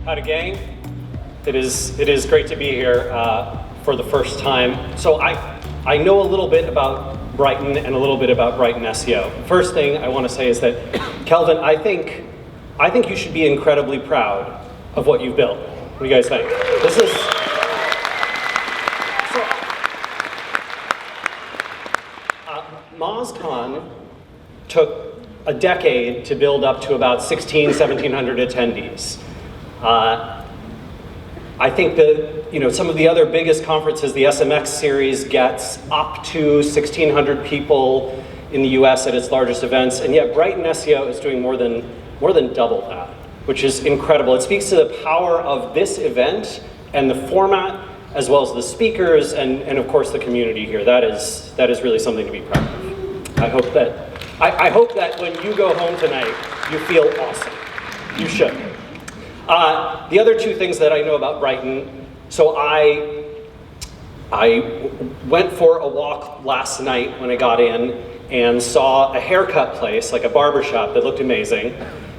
Howdy, gang. It is great to be here for the first time. So I know a little bit about Brighton and a little bit about Brighton SEO. First thing I want to say is that, Kelvin, I think you should be incredibly proud of what you've built. What do you guys think? This is MozCon took a decade to build up to about 1,700 attendees. I think that some of the other biggest conferences, the SMX series gets up to 1,600 people in the US at its largest events, and yet Brighton SEO is doing more than double that, which is incredible. It speaks to the power of this event and the format, as well as the speakers and of course the community here. That is really something to be proud of. I hope that when you go home tonight, you feel awesome. You should. The other two things that I know about Brighton, so I went for a walk last night when I got in and saw a haircut place, like a barber shop that looked amazing.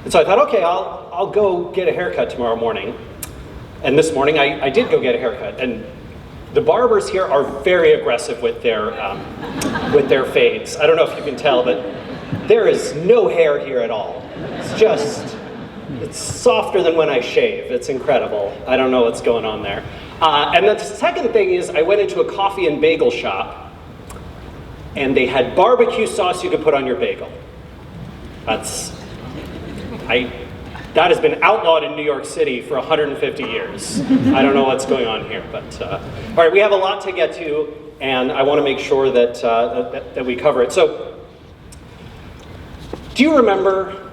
And so I thought, okay, I'll go get a haircut tomorrow morning. And this morning I did go get a haircut. And the barbers here are very aggressive with their fades. I don't know if you can tell, but there is no hair here at all. It's softer than when I shave. It's incredible. I don't know what's going on there. And the second thing is I went into a coffee and bagel shop, and they had barbecue sauce you could put on your bagel. That has been outlawed in New York City for 150 years. I don't know what's going on here, but all right, we have a lot to get to, and I want to make sure that we cover it. So, do you remember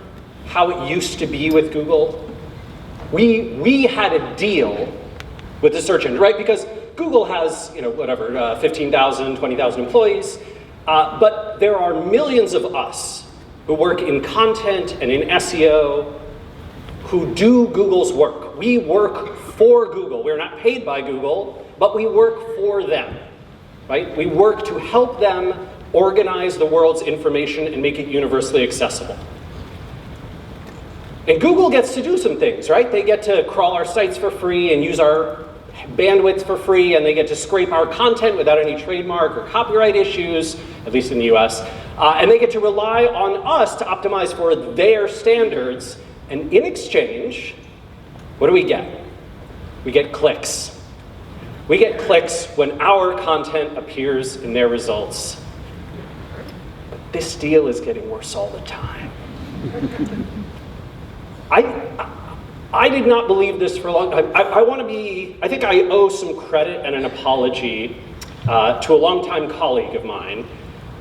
how it used to be with Google? We had a deal with the search engine, right? Because Google has, 15,000, 20,000 employees, but there are millions of us who work in content and in SEO who do Google's work. We work for Google. We're not paid by Google, but we work for them, right? We work to help them organize the world's information and make it universally accessible. And Google gets to do some things, right? They get to crawl our sites for free and use our bandwidth for free, and they get to scrape our content without any trademark or copyright issues, at least in the US. And they get to rely on us to optimize for their standards. And in exchange, what do we get? We get clicks. We get clicks when our content appears in their results. But this deal is getting worse all the time. I did not believe this for a long time. I think I owe some credit and an apology to a longtime colleague of mine,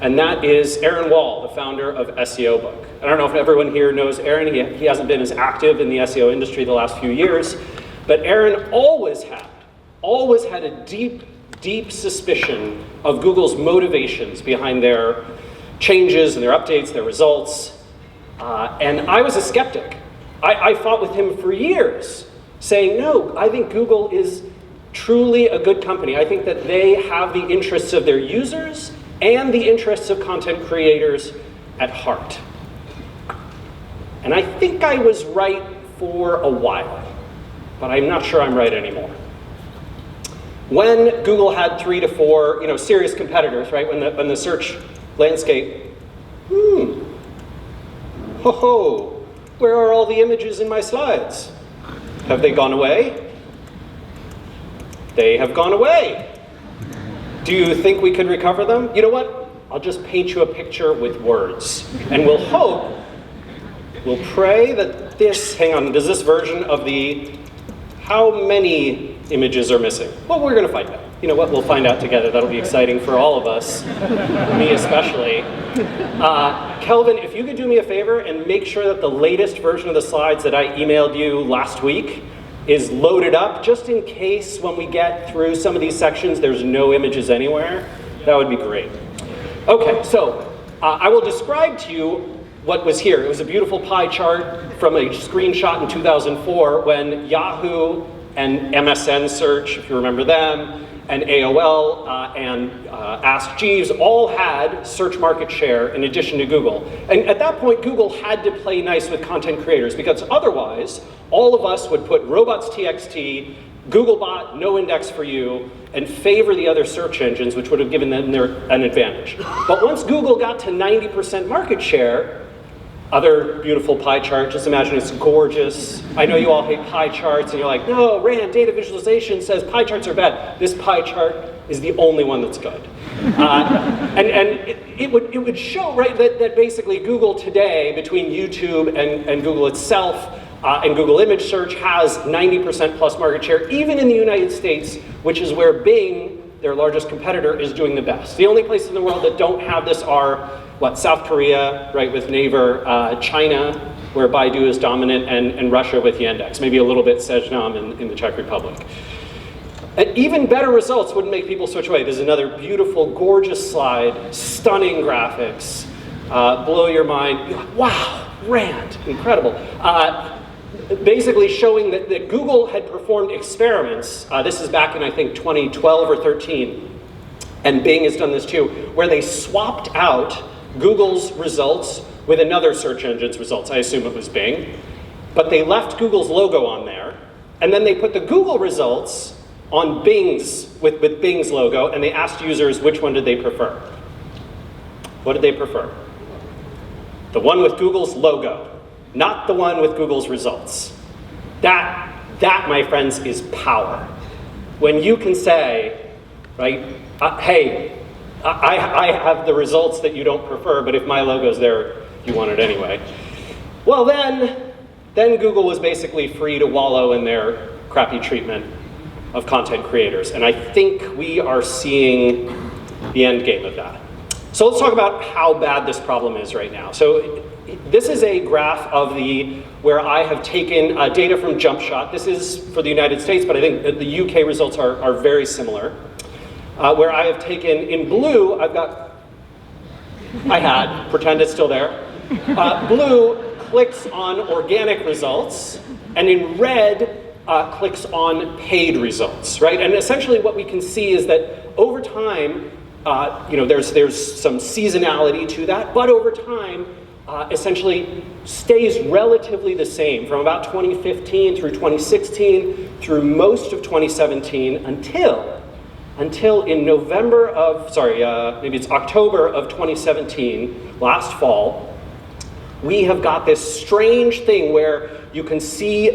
and that is Aaron Wall, the founder of SEO Book. I don't know if everyone here knows Aaron. He hasn't been as active in the SEO industry the last few years, but Aaron always had a deep suspicion of Google's motivations behind their changes and their updates, their results, and I was a skeptic. I fought with him for years, saying, no, I think Google is truly a good company. I think that they have the interests of their users and the interests of content creators at heart. And I think I was right for a while, but I'm not sure I'm right anymore. When Google had 3 to 4, serious competitors, right? When the search landscape, where are all the images in my slides? Have they gone away? They have gone away. Do you think we could recover them? You know what? I'll just paint you a picture with words. And we'll pray that does this version of how many images are missing? Well, we're going to find out. You know what? We'll find out together. That'll be exciting for all of us, me especially. Kelvin, if you could do me a favor and make sure that the latest version of the slides that I emailed you last week is loaded up, just in case when we get through some of these sections there's no images anywhere, that would be great. Okay, so I will describe to you what was here. It was a beautiful pie chart from a screenshot in 2004 when Yahoo and MSN Search, if you remember them, and AOL and Ask Jeeves all had search market share in addition to Google. And at that point, Google had to play nice with content creators, because otherwise, all of us would put robots.txt, Googlebot, no index for you, and favor the other search engines, which would have given them an advantage. But once Google got to 90% market share, other beautiful pie chart, just imagine it's gorgeous. I know you all hate pie charts, and you're like, no, Rand, data visualization says pie charts are bad. This pie chart is the only one that's good. And it would show, right, that basically Google today, between YouTube and Google itself, and Google image search, has 90% plus market share, even in the United States, which is where Bing, their largest competitor, is doing the best. The only places in the world that don't have this are, South Korea, right, with Naver, China, where Baidu is dominant, and Russia with Yandex, maybe a little bit Seznam in the Czech Republic. And even better results wouldn't make people switch away. There's another beautiful, gorgeous slide, stunning graphics, blow your mind. You're like, wow, Rand, incredible. Basically showing that Google had performed experiments, this is back in, I think, 2012 or 13, and Bing has done this too, where they swapped out Google's results with another search engine's results. I assume it was Bing. But they left Google's logo on there, and then they put the Google results on Bing's, with Bing's logo, and they asked users which one did they prefer. What did they prefer? The one with Google's logo, not the one with Google's results. That, my friends, is power. When you can say, right, hey, I have the results that you don't prefer, but if my logo's there, you want it anyway. Well, then Google was basically free to wallow in their crappy treatment of content creators. And I think we are seeing the end game of that. So let's talk about how bad this problem is right now. So this is a graph of where I have taken data from JumpShot. This is for the United States, but I think the UK results are very similar. Where I have taken, in blue, pretend it's still there. Blue clicks on organic results, and in red, clicks on paid results, right? And essentially what we can see is that over time, there's some seasonality to that, but over time, essentially stays relatively the same from about 2015 through 2016 through most of 2017 until in maybe it's October of 2017, last fall, we have got this strange thing where you can see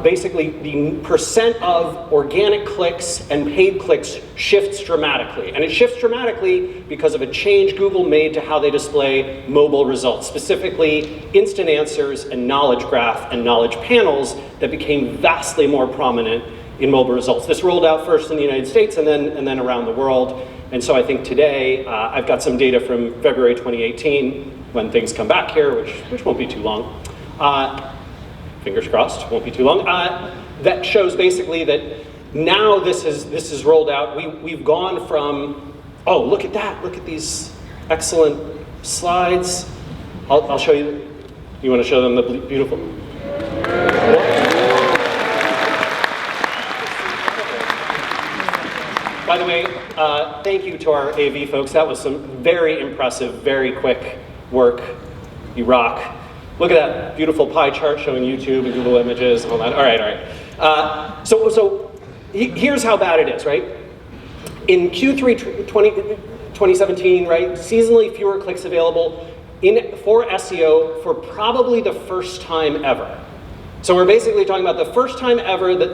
basically the percent of organic clicks and paid clicks shifts dramatically. And it shifts dramatically because of a change Google made to how they display mobile results, specifically instant answers and knowledge graph and knowledge panels that became vastly more prominent in mobile results. This rolled out first in the United States and then around the world. And so I think today, I've got some data from February 2018, when things come back here, which won't be too long. Fingers crossed, won't be too long. That shows basically that now this is rolled out. We've gone from, oh, look at that. Look at these excellent slides. I'll show you. You want to show them the beautiful? By the way, thank you to our AV folks. That was some very impressive, very quick work. You rock. Look at that beautiful pie chart showing YouTube and Google Images and all that. All right. So here's how bad it is, right? In Q3 2017, right, seasonally fewer clicks available for SEO for probably the first time ever. So we're basically talking about the first time ever that,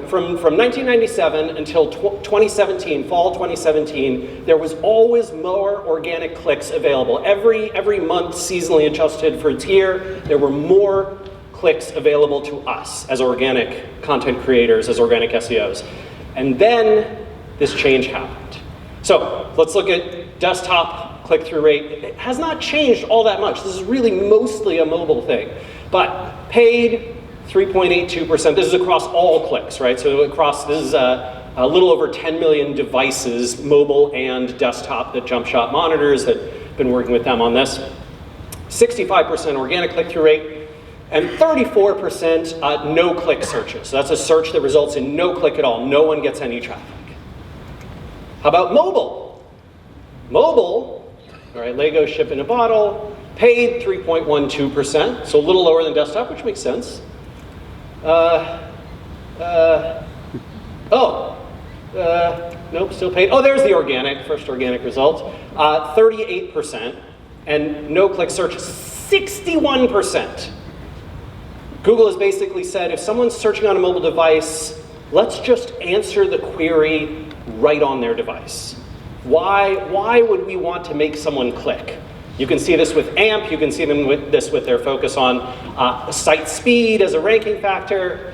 from 1997 until 2017, fall 2017, there was always more organic clicks available. Every month, seasonally adjusted for its year, there were more clicks available to us as organic content creators, as organic SEOs. And then this change happened. So let's look at desktop click-through rate. It has not changed all that much. This is really mostly a mobile thing. But paid, 3.82%. This is across all clicks, right? So this is a little over 10 million devices, mobile and desktop, that JumpShot monitors. Had been working with them on this. 65% organic click-through rate. and 34% no-click searches. So that's a search that results in no click at all. No one gets any traffic. How about mobile? Mobile, all right, Lego ship in a bottle, paid 3.12%, so a little lower than desktop, which makes sense. Nope, still paid. Oh, there's the organic, first organic result. 38%, and no-click search, 61%. Google has basically said, if someone's searching on a mobile device, let's just answer the query right on their device. Why would we want to make someone click? You can see this with AMP, you can see them with their focus on site speed as a ranking factor.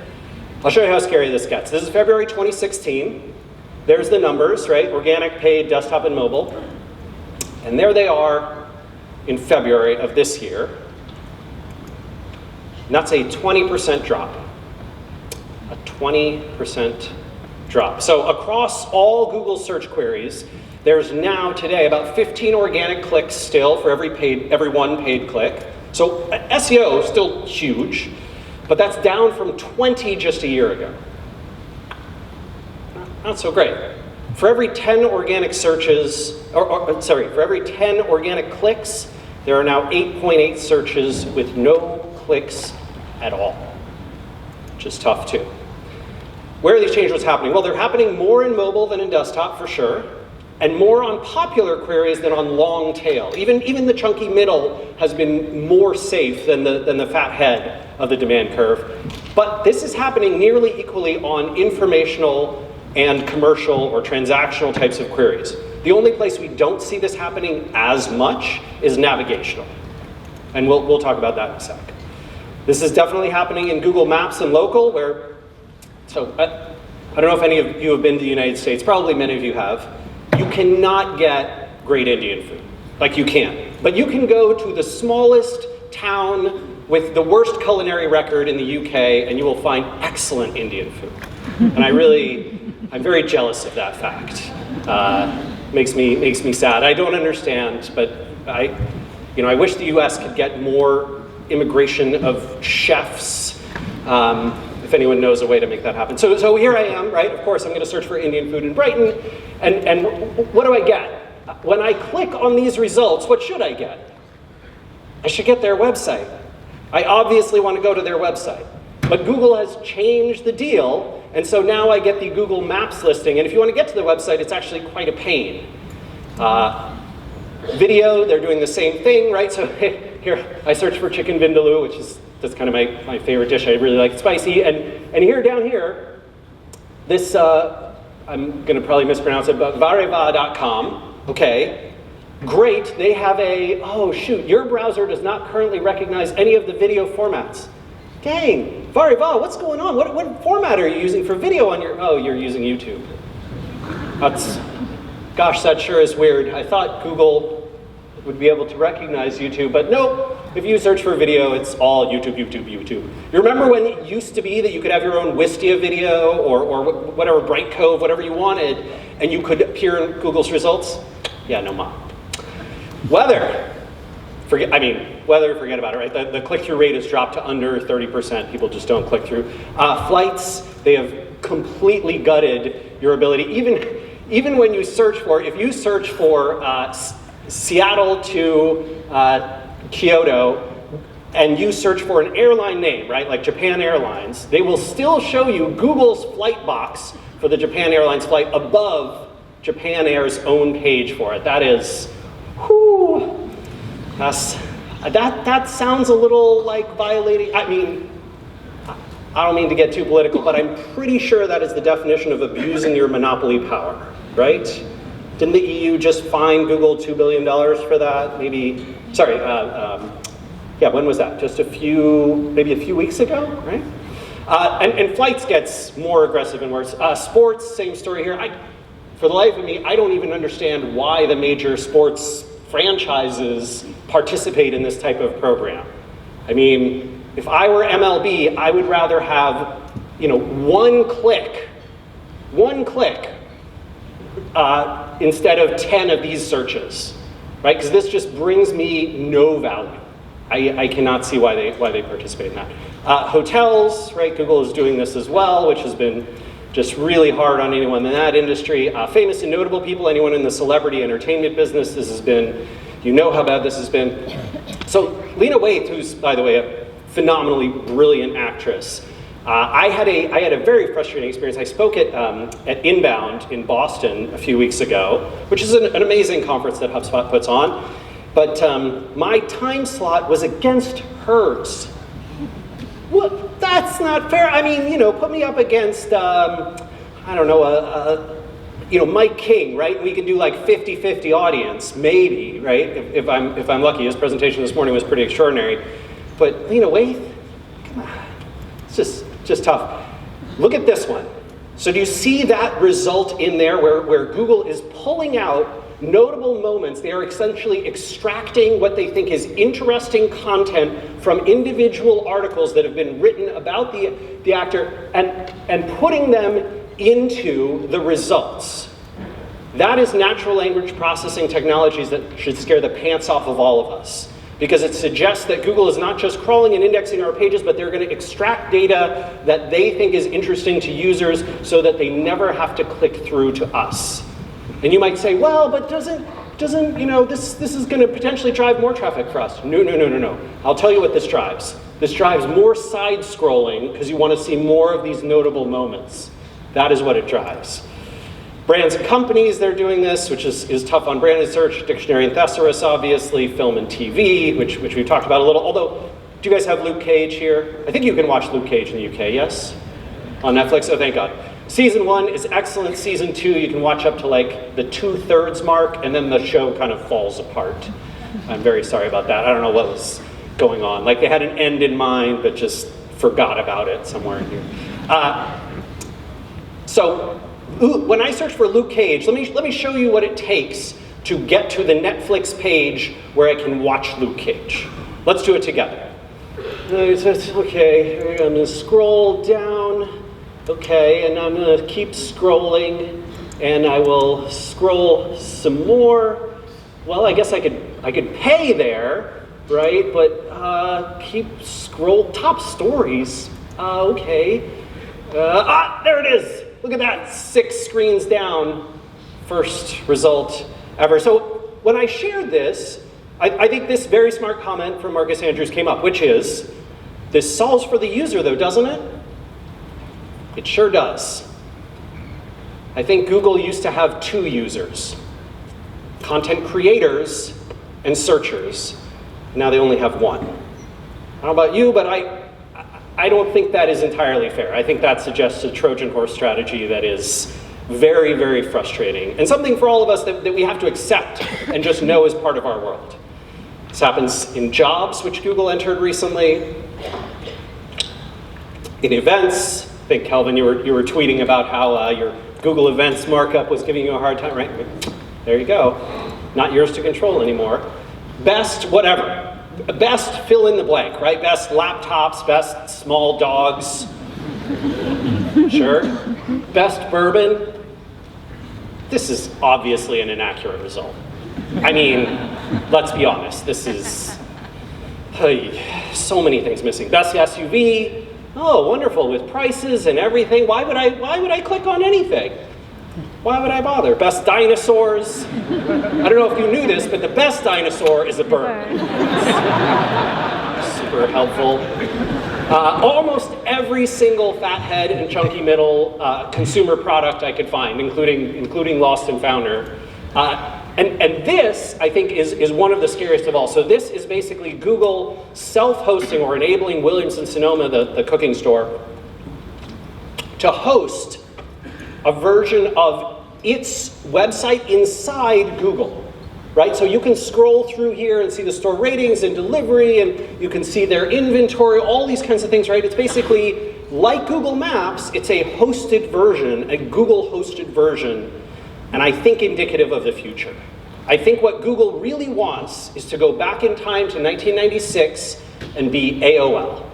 I'll show you how scary this gets. This is February 2016. There's the numbers, right? Organic, paid, desktop, and mobile. And there they are in February of this year. And that's a 20% drop. A 20% drop. So across all Google search queries, there's now today about 15 organic clicks still for every one paid click. So SEO is still huge, but that's down from 20 just a year ago. Not so great. For every 10 organic searches, for every 10 organic clicks, there are now 8.8 searches with no clicks at all, which is tough too. Where are these changes happening? Well, they're happening more in mobile than in desktop for sure, and more on popular queries than on long tail. Even the chunky middle has been more safe than the fat head of the demand curve. But this is happening nearly equally on informational and commercial or transactional types of queries. The only place we don't see this happening as much is navigational. And we'll talk about that in a sec. This is definitely happening in Google Maps and local, where, I don't know if any of you have been to the United States, probably many of you have. You cannot get great Indian food, like you can. But you can go to the smallest town with the worst culinary record in the UK and you will find excellent Indian food. And I'm very jealous of that fact. Makes me sad. I don't understand, but I wish the US could get more immigration of chefs, if anyone knows a way to make that happen. So here I am, right? Of course, I'm going to search for Indian food in Brighton, and what do I get? When I click on these results, what should I get? I should get their website. I obviously want to go to their website. But Google has changed the deal, and so now I get the Google Maps listing, and if you want to get to the website, it's actually quite a pain. Video, they're doing the same thing, right? So here, I search for chicken vindaloo, that's kind of my favorite dish. I really like it spicy. And here, down here, this, I'm going to probably mispronounce it, but vareva.com, okay. Great, they have oh shoot, your browser does not currently recognize any of the video formats. Dang, Variva, what's going on? What format are you using for video on you're using YouTube. Gosh, that sure is weird. I thought Google would be able to recognize YouTube, but nope. If you search for video, it's all YouTube. You remember when it used to be that you could have your own Wistia video or whatever, Bright Cove, whatever you wanted, and you could appear in Google's results? Yeah, no ma. Weather. Forget about it, right? The click-through rate has dropped to under 30%. People just don't click through. Flights, they have completely gutted your ability. Even when you search for, if you search for Seattle to Kyoto, and you search for an airline name, right, like Japan Airlines, they will still show you Google's flight box for the Japan Airlines flight above Japan Air's own page for it. That is, whew, that sounds a little like violating, I don't mean to get too political, but I'm pretty sure that is the definition of abusing your monopoly power, right? Didn't the EU just fine Google $2 billion for that? When was that? Just maybe a few weeks ago, right? And flights gets more aggressive and worse. Sports, same story here. For the life of me, I don't even understand why the major sports franchises participate in this type of program. I mean, if I were MLB, I would rather have, one click, instead of 10 of these searches, right? Because this just brings me no value. I cannot see why they participate in that. Hotels, right? Google is doing this as well, which has been just really hard on anyone in that industry. Famous and notable people, anyone in the celebrity entertainment business, this has been, you know how bad this has been. So Lena Waithe, who's, by the way, a phenomenally brilliant actress, I had a very frustrating experience. I spoke at Inbound in Boston a few weeks ago, which is an amazing conference that HubSpot puts on. But my time slot was against hers. Well, that's not fair. I mean, you know, put me up against, I don't know, Mike King, right? We can do like 50-50 audience, maybe, right? If I'm lucky. His presentation this morning was pretty extraordinary. But Lena Waithe, come on, it's just tough. Look at this one. So do you see that result in there where Google is pulling out notable moments? They are essentially extracting what they think is interesting content from individual articles that have been written about the actor and putting them into the results. That is natural language processing technologies that should scare the pants off of all of us, because it suggests that Google is not just crawling and indexing our pages, but they're going to extract data that they think is interesting to users so that they never have to click through to us. And you might say, well, but doesn't this is going to potentially drive more traffic for us? No. I'll tell you what this drives. This drives more side scrolling because you want to see more of these notable moments. That is what it drives. Brands and companies, they're doing this, which is tough on branded search. Dictionary and Thesaurus, obviously. Film and TV, which we've talked about a little. Although, do you guys have Luke Cage here? I think you can watch Luke Cage in the UK, yes? On Netflix? Oh, thank God. Season 1 is excellent. Season 2, you can watch up to like the 2/3 mark, and then the show kind of falls apart. I'm very sorry about that. I don't know what was going on. Like they had an end in mind, but just forgot about it somewhere in here. So when I search for Luke Cage, let me show you what it takes to get to the Netflix page where I can watch Luke Cage. Let's do it together. Okay, I'm going to scroll down. Okay, and I'm going to keep scrolling, and I will scroll some more. Well, I guess I could pay there, right? But keep scroll. Top stories. Okay. There it is. Look at that. 6 screens down. First result ever. So when I shared this, I think this very smart comment from Marcus Andrews came up, which is, this solves for the user, though, doesn't it? It sure does. I think Google used to have 2 users, content creators and searchers. Now they only have 1. I don't know about you, but I don't think that is entirely fair. I think that suggests a Trojan horse strategy that is very, very frustrating, and something for all of us that we have to accept and just know is part of our world. This happens in jobs, which Google entered recently, in events. I think, Kelvin, you were tweeting about how your Google Events markup was giving you a hard time, right? There you go. Not yours to control anymore. Best whatever. Best fill in the blank, right? Best laptops, best small dogs. Sure. Best bourbon. This is obviously an inaccurate result. I mean, let's be honest. This is so many things missing. Best SUV. Oh, wonderful, with prices and everything. Why would I click on anything? Why would I bother? Best dinosaurs. I don't know if you knew this, but the best dinosaur is a bird. Super helpful. Almost every single fathead and chunky middle consumer product I could find, including Lost and Founder. And this, I think, is one of the scariest of all. So this is basically Google self-hosting or enabling Williams-Sonoma, the cooking store, to host a version of its website inside Google, right? So you can scroll through here and see the store ratings and delivery, and you can see their inventory, all these kinds of things, right? It's basically like Google Maps. It's a hosted version, a Google-hosted version, and I think indicative of the future. I think what Google really wants is to go back in time to 1996 and be AOL,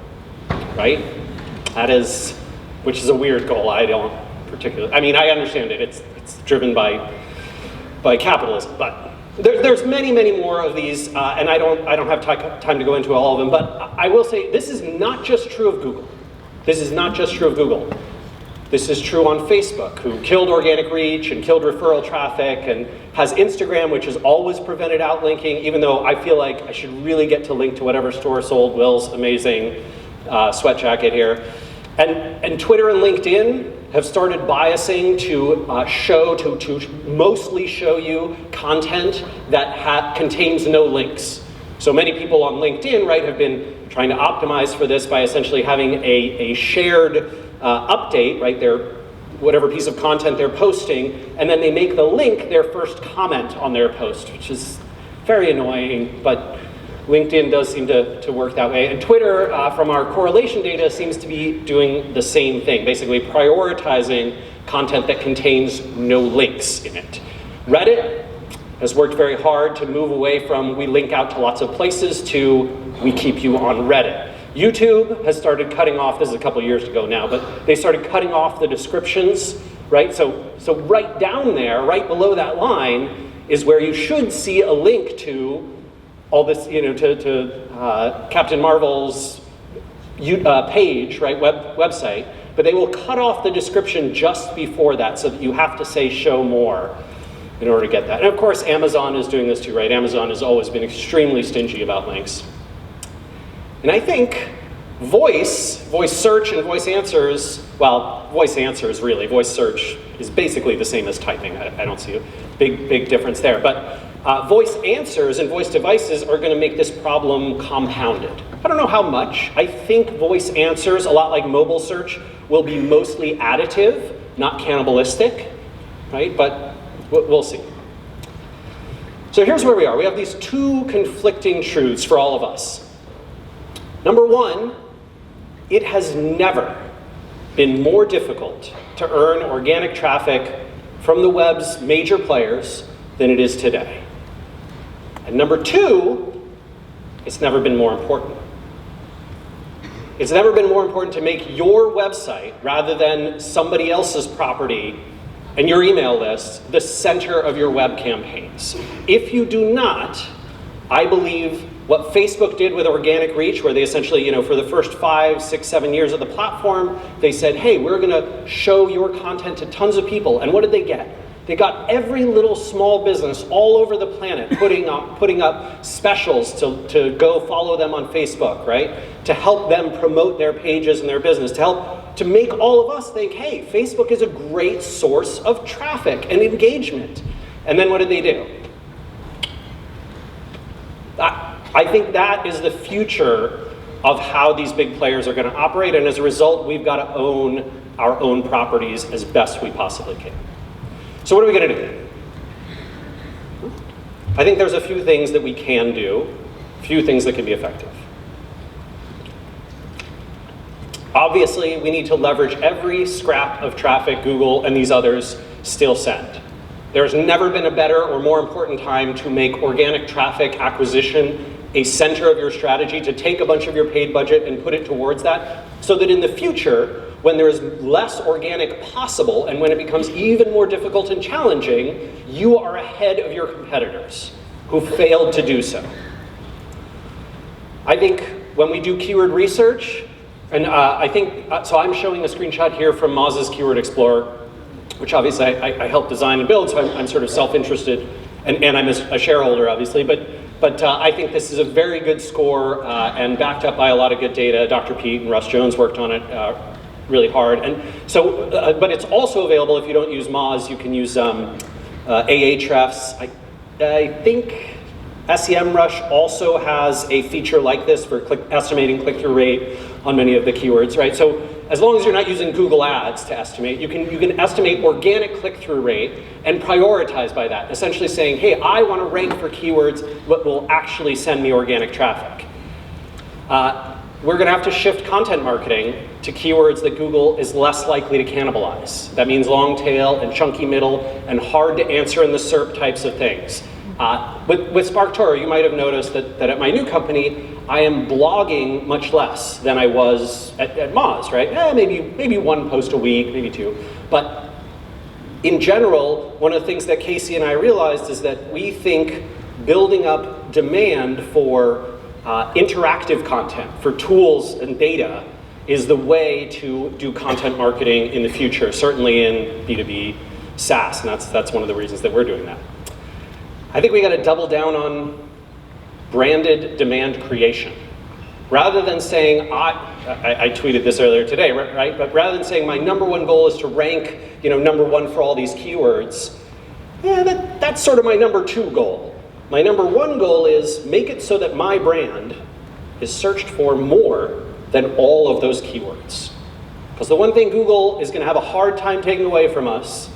right? That is, which is a weird goal. I don't particularly, I mean, I understand it. It's driven by capitalism, but There's many, many more of these, and I don't have time to go into all of them, but I will say this is not just true of Google. This is not just true of Google. This is true on Facebook, who killed organic reach and killed referral traffic, and has Instagram, which has always prevented outlinking, even though I feel like I should really get to link to whatever store sold Will's amazing sweat jacket here. And Twitter and LinkedIn have started biasing to mostly show you content that contains no links. So many people on LinkedIn, right, have been trying to optimize for this by essentially having a shared update, right, whatever piece of content they're posting, and then they make the link their first comment on their post, which is very annoying, but LinkedIn does seem to work that way. And Twitter, from our correlation data, seems to be doing the same thing, basically prioritizing content that contains no links in it. Reddit has worked very hard to move away from we link out to lots of places to we keep you on Reddit. YouTube has started cutting off, this is a couple years ago now, but they started cutting off the descriptions, right? So right down there, right below that line, is where you should see a link to all this, to Captain Marvel's page, right, website, but they will cut off the description just before that so that you have to say show more in order to get that. And of course, Amazon is doing this too, right? Amazon has always been extremely stingy about links. And I think voice search and voice answers, well, voice answers really, voice search is basically the same as typing. I don't see a big difference there. But voice answers and voice devices are going to make this problem compounded. I don't know how much. I think voice answers, a lot like mobile search, will be mostly additive, not cannibalistic, right? But we'll see. So here's where we are. We have these two conflicting truths for all of us. Number one, it has never been more difficult to earn organic traffic from the web's major players than it is today. And number two, it's never been more important. It's never been more important to make your website, rather than somebody else's property and your email list, the center of your web campaigns. If you do not, I believe what Facebook did with organic reach, where they essentially, for the first 5, 6, 7 years of the platform, they said, hey, we're gonna show your content to tons of people. And what did they get? They got every little small business all over the planet putting up specials to go follow them on Facebook, right? To help them promote their pages and their business, to make all of us think, hey, Facebook is a great source of traffic and engagement. And then what did they do? I think that is the future of how these big players are going to operate, and as a result, we've got to own our own properties as best we possibly can. So what are we going to do? I think there's a few things that we can do, a few things that can be effective. Obviously, we need to leverage every scrap of traffic Google and these others still send. There's never been a better or more important time to make organic traffic acquisition a center of your strategy, to take a bunch of your paid budget and put it towards that, so that in the future, when there is less organic possible and when it becomes even more difficult and challenging, you are ahead of your competitors who failed to do so. I think when we do keyword research, and so I'm showing a screenshot here from Moz's Keyword Explorer, which obviously I helped design and build, so I'm sort of self-interested, and I'm a shareholder, obviously, but I think this is a very good score and backed up by a lot of good data. Dr. Pete and Russ Jones worked on it really hard. And so, but it's also available if you don't use Moz, you can use Ahrefs. I think SEMrush also has a feature like this for estimating click-through rate on many of the keywords, right? So as long as you're not using Google Ads to estimate, you can estimate organic click-through rate and prioritize by that, essentially saying, hey, I want to rank for keywords that will actually send me organic traffic. We're going to have to shift content marketing to keywords that Google is less likely to cannibalize. That means long tail and chunky middle and hard to answer in the SERP types of things. With SparkToro, you might have noticed that at my new company, I am blogging much less than I was at Moz, right? Maybe one post a week, maybe two. But In general, one of the things that Casey and I realized is that we think building up demand for interactive content, for tools and data, is the way to do content marketing in the future, certainly in B2B SaaS, and that's one of the reasons that we're doing that. I think we got to double down on branded demand creation. Rather than saying, I tweeted this earlier today, right? But rather than saying my number one goal is to rank, number one for all these keywords, that's sort of my number two goal. My number one goal is make it so that my brand is searched for more than all of those keywords. Because the one thing Google is going to have a hard time taking away from us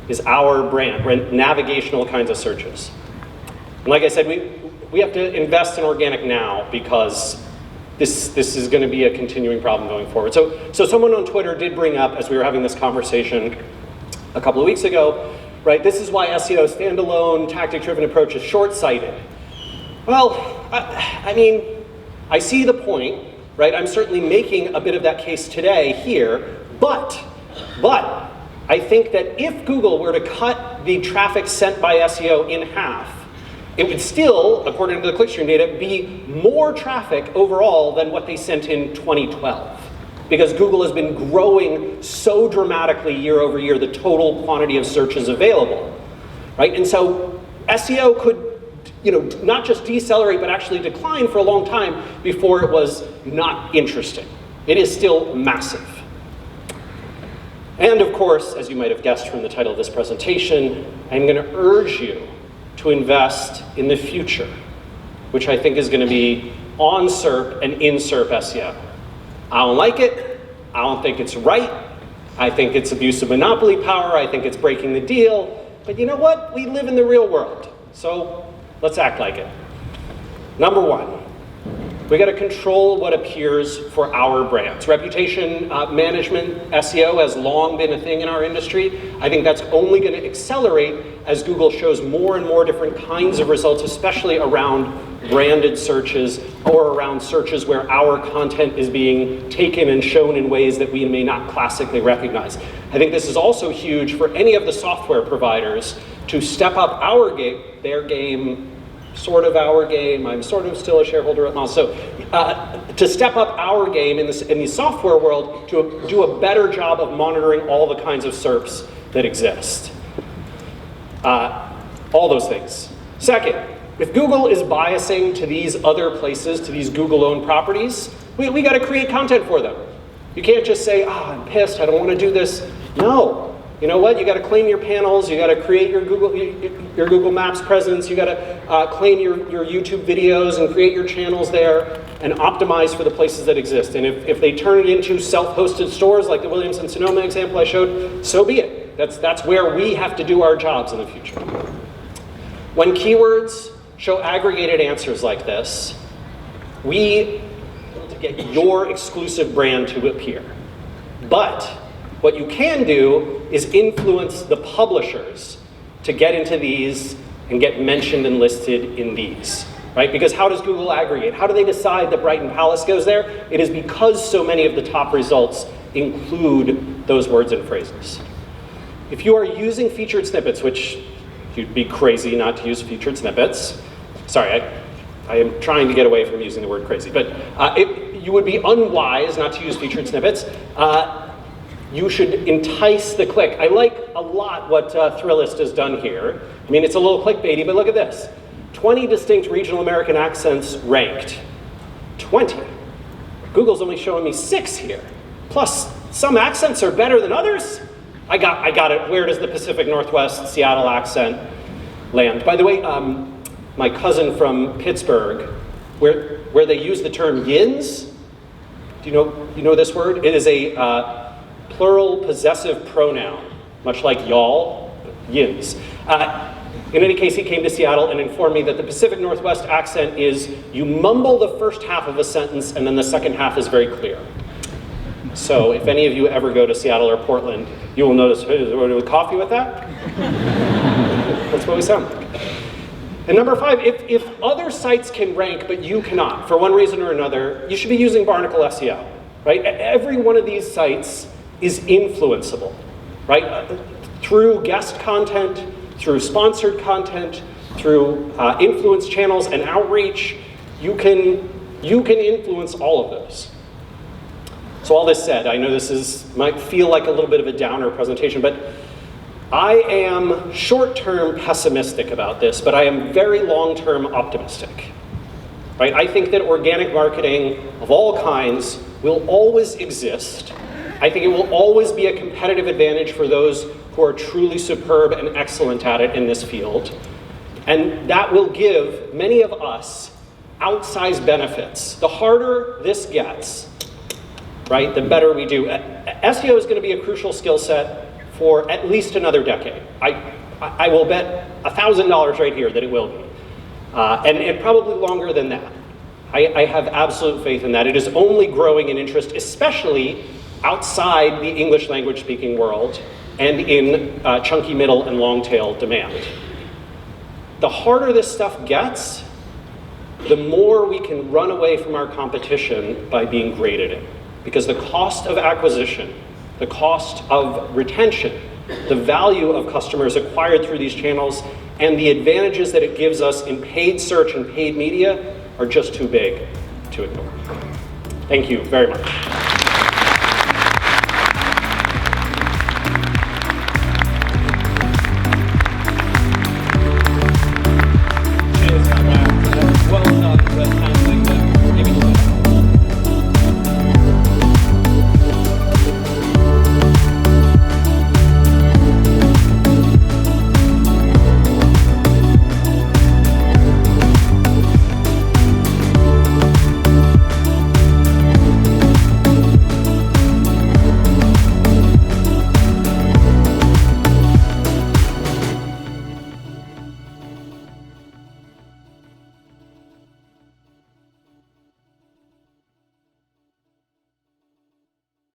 is our brand, navigational kinds of searches. And like I said, we have to invest in organic now because this is going to be a continuing problem going forward. So someone on Twitter did bring up, as we were having this conversation a couple of weeks ago, right, this is why SEO standalone, tactic-driven approach is short-sighted. Well, I mean, I see the point, right? I'm certainly making a bit of that case today here, but I think that if Google were to cut the traffic sent by SEO in half, it would still, according to the clickstream data, be more traffic overall than what they sent in 2012. Because Google has been growing so dramatically year over year, the total quantity of searches available, right? And so SEO could, not just decelerate, but actually decline for a long time before it was not interesting. It is still massive. And of course, as you might have guessed from the title of this presentation, I'm going to urge you to invest in the future, which I think is going to be on SERP and in SERP SEO. I don't like it. I don't think it's right. I think it's abuse of monopoly power. I think it's breaking the deal. But you know what? We live in the real world. So let's act like it. Number one, we got to control what appears for our brands. Reputation management, SEO, has long been a thing in our industry. I think that's only going to accelerate as Google shows more and more different kinds of results, especially around branded searches or around searches where our content is being taken and shown in ways that we may not classically recognize. I think this is also huge for any of the software providers to step up their game, sort of our game. I'm sort of still a shareholder at Moz. So to step up our game in the software world to do a better job of monitoring all the kinds of SERPs that exist. All those things. Second, if Google is biasing to these other places, to these Google-owned properties, we got to create content for them. You can't just say, I'm pissed, I don't want to do this. No. You know what? You got to claim your panels. You got to create your Google Maps presence. You got to claim your YouTube videos and create your channels there and optimize for the places that exist. And if they turn it into self-hosted stores like the Williams-Sonoma example I showed, so be it. That's where we have to do our jobs in the future. When keywords show aggregated answers like this, we want to get your exclusive brand to appear. But what you can do is influence the publishers to get into these and get mentioned and listed in these, right? Because how does Google aggregate? How do they decide that Brighton Palace goes there? It is because so many of the top results include those words and phrases. If you are using featured snippets, which you'd be crazy not to use featured snippets. Sorry, I am trying to get away from using the word crazy, but you would be unwise not to use featured snippets. You should entice the click. I like a lot what Thrillist has done here. I mean, it's a little clickbaity, but look at this. 20 distinct regional American accents ranked. 20. Google's only showing me 6 here. Plus, some accents are better than others. I got it. Where does the Pacific Northwest Seattle accent land? By the way, my cousin from Pittsburgh, where they use the term yins, do you know this word? It is a plural possessive pronoun, much like y'all, yins. In any case, he came to Seattle and informed me that the Pacific Northwest accent is you mumble the first half of a sentence and then the second half is very clear. So if any of you ever go to Seattle or Portland, you will notice, hey, do coffee with that? That's what we sound like. And number 5, if other sites can rank but you cannot, for one reason or another, you should be using Barnacle SEO, right? Every one of these sites is influenceable, right? through guest content, through sponsored content, through influence channels and outreach, you can influence all of those. So all this said, I know might feel like a little bit of a downer presentation, but I am short-term pessimistic about this, but I am very long-term optimistic. Right? I think that organic marketing of all kinds will always exist. I think it will always be a competitive advantage for those who are truly superb and excellent at it in this field. And that will give many of us outsized benefits. The harder this gets, right, the better we do. SEO is going to be a crucial skill set for at least another decade. I will bet $1,000 right here that it will be. And probably longer than that. I have absolute faith in that. It is only growing in interest, especially outside the English language speaking world and in chunky middle and long tail demand. The harder this stuff gets, the more we can run away from our competition by being great at it. Because the cost of acquisition, the cost of retention, the value of customers acquired through these channels, and the advantages that it gives us in paid search and paid media are just too big to ignore. Thank you very much.